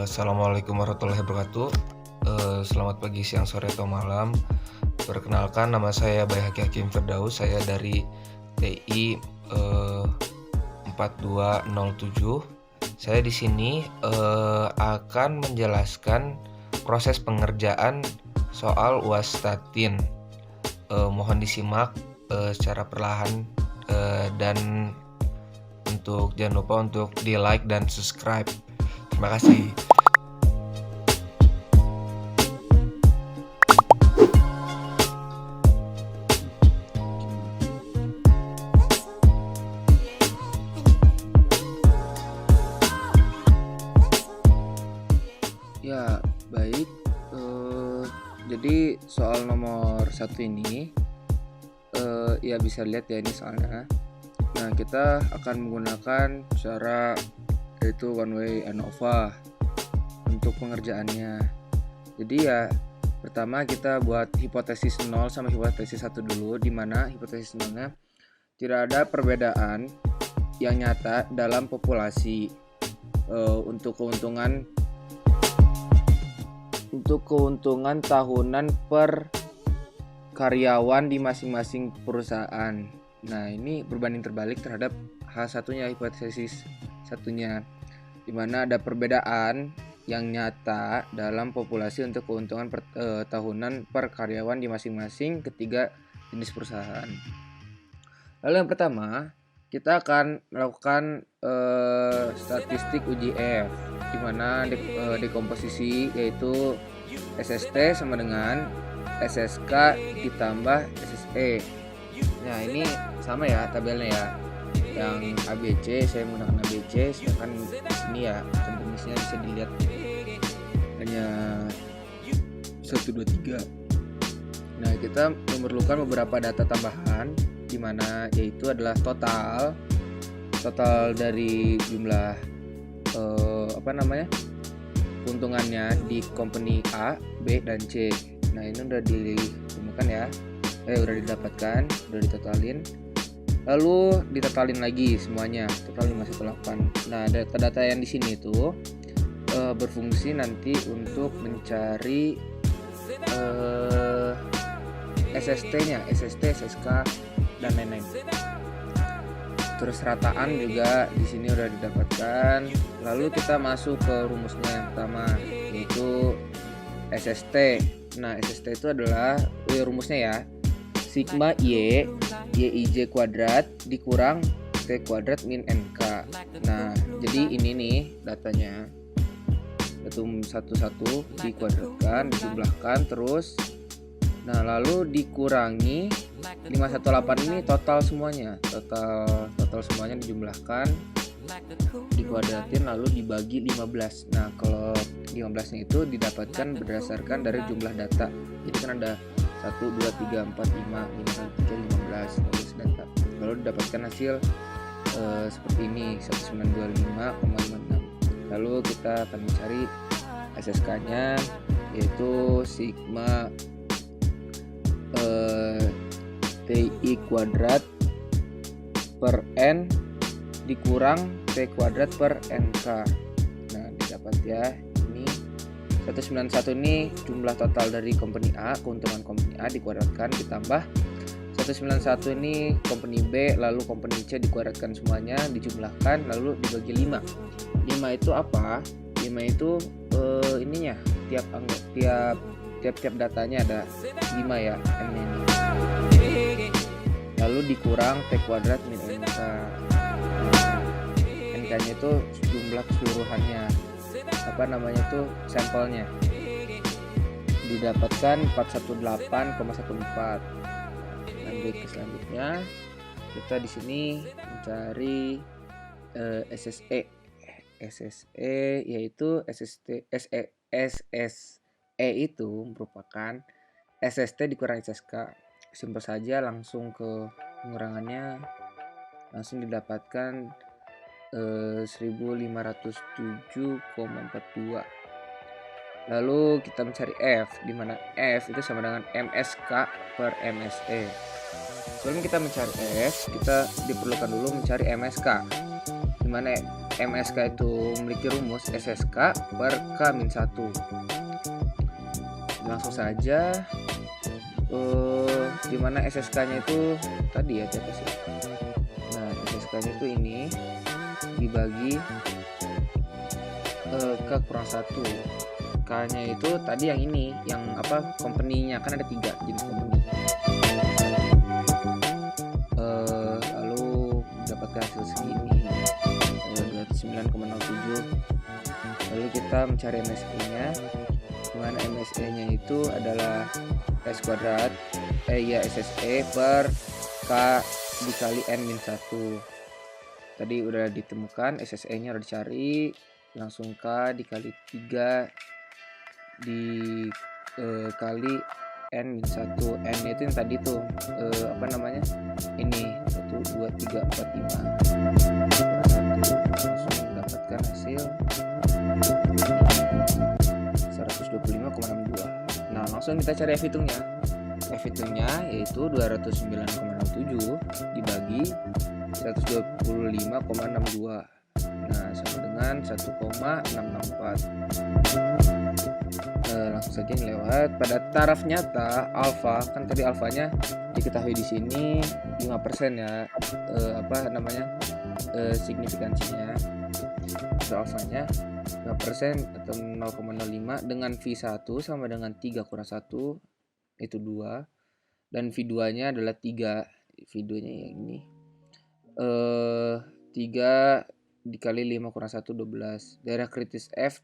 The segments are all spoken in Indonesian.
Assalamualaikum warahmatullahi wabarakatuh. Selamat pagi, siang, sore, atau malam. Perkenalkan, nama saya Baihaqi Hakim Firdaus. Saya dari TI 4207. Saya di sini akan menjelaskan proses pengerjaan soal UAS Statin. Mohon disimak secara perlahan dan jangan lupa untuk di like dan subscribe. Terima kasih. Ya, baik. Jadi soal nomor 1 ini, ya bisa lihat ya ini soalnya. Nah, kita akan menggunakan cara yaitu one way ANOVA untuk pengerjaannya. Jadi ya, pertama kita buat hipotesis 0 sama hipotesis 1 dulu, di mana hipotesis 0-nya tidak ada perbedaan yang nyata dalam populasi untuk keuntungan tahunan per karyawan di masing-masing perusahaan. Nah, ini berbanding terbalik terhadap hal satunya, hipotesis satunya, di mana ada perbedaan yang nyata dalam populasi untuk keuntungan tahunan per karyawan di masing-masing ketiga jenis perusahaan. Lalu yang pertama, kita akan melakukan statistik UJF, di mana dekomposisi yaitu SST sama dengan SSK ditambah SSE. Nah, ini sama ya tabelnya ya. Yang ABC saya menggunakan ABC, sedangkan di sini ya kompromisnya bisa dilihat hanya 1 2 3. Nah, kita memerlukan beberapa data tambahan, di mana yaitu adalah total dari jumlah keuntungannya di company A, B, dan C. Nah, ini udah ditemukan ya, udah didapatkan, udah ditotalin. Lalu ditotalin lagi semuanya, total 518. Nah, data-data yang di sini itu berfungsi nanti untuk mencari SST-nya, SST, SSK, dan lain-lain. Terus rataan juga di sini udah didapatkan. Lalu kita masuk ke rumusnya yang pertama, yaitu SST. Nah, SST itu adalah rumusnya ya, sigma Y YIJ kuadrat dikurang T kuadrat min NK. Nah, jadi ini nih datanya, datum 11 dikuadratkan, dijumlahkan terus. Nah, lalu dikurangi 518 ini total semuanya. Total semuanya dijumlahkan, dikuadratin, lalu dibagi 15. Nah, kalau 15-nya itu didapatkan berdasarkan dari jumlah data. Jadi kan ada 1 2 3 4 5 3 15 data. Lalu didapatkan hasil seperti ini, 1925,56. Lalu kita akan mencari SSK-nya, yaitu sigma TI kuadrat per N dikurang T kuadrat per NK. Nah, didapat ya, ini 191 ini jumlah total dari company A, keuntungan company A dikuadratkan, ditambah 191 ini company B, lalu company C dikuadratkan semuanya, dijumlahkan, lalu dibagi 5. 5 itu apa? 5 itu ininya, tiap datanya ada 5 ya, N-nya ini. Lalu dikurang T kuadrat min NK. NK-nya itu jumlah keseluruhannya, sampelnya. Didapatkan 418,14. Lanjut ke selanjutnya. Kita di sini mencari SSE. SSE yaitu SSE itu merupakan SST dikurang SSK. Simpel saja, langsung ke pengurangannya, langsung didapatkan 1507,42. Lalu kita mencari F, di mana F itu sama dengan MSK per MSE. Sebelum kita mencari F, kita diperlukan dulu mencari MSK, di mana MSK itu memiliki rumus SSK per K-1. Langsung saja, dimana SSK-nya itu tadi ya kita sih. Nah, SSK-nya itu ini dibagi K kurang 1. K-nya itu tadi yang ini, yang company-nya, kan ada 3 jenis company. Lalu mendapatkan hasil segini, 209,07. Lalu kita mencari MSE-nya, dimana MSE-nya itu adalah S kuadrat SSE per K dikali N-1. Tadi udah ditemukan, SSE-nya udah dicari, langsung K dikali 3 dikali N-1. N itu yang tadi tuh ini 1, 2, 3, 4, 5. Langsung mendapatkan hasil 125,62. Nah, langsung kita cari F-hitungnya. F-hitungnya yaitu 209,07 dibagi 125,62. Nah, sama dengan 1,664. Langsung saja lewat. Pada taraf nyata alfa, kan tadi alfanya diketahui di sini 5% ya, signifikansinya. Itu alfanya 5% atau 0,05 dengan V1 sama dengan 3 kurang 1 itu 2, dan V2-nya adalah 3. V2-nya yang ini 3 dikali 5 kurang 1, 12. Daerah kritis F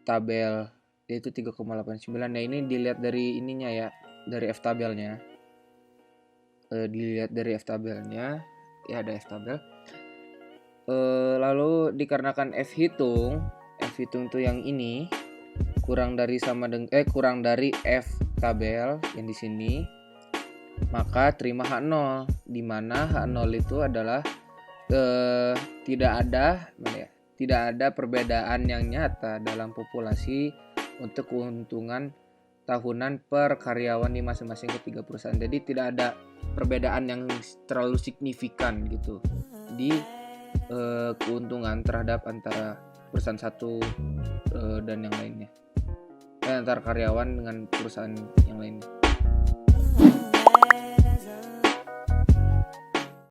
tabel yaitu 3,89. Nah, ini dilihat dari ininya ya, dari F tabelnya. Dilihat dari F tabelnya, ya ada F tabel. Lalu dikarenakan F hitung tuh yang ini kurang dari F tabel yang di sini, maka terima H0, di mana H0 itu adalah tidak ada perbedaan yang nyata dalam populasi untuk keuntungan tahunan per karyawan di masing-masing ketiga perusahaan. Jadi tidak ada perbedaan yang terlalu signifikan gitu di keuntungan terhadap antara perusahaan satu dan yang lainnya, antara karyawan dengan perusahaan yang lainnya.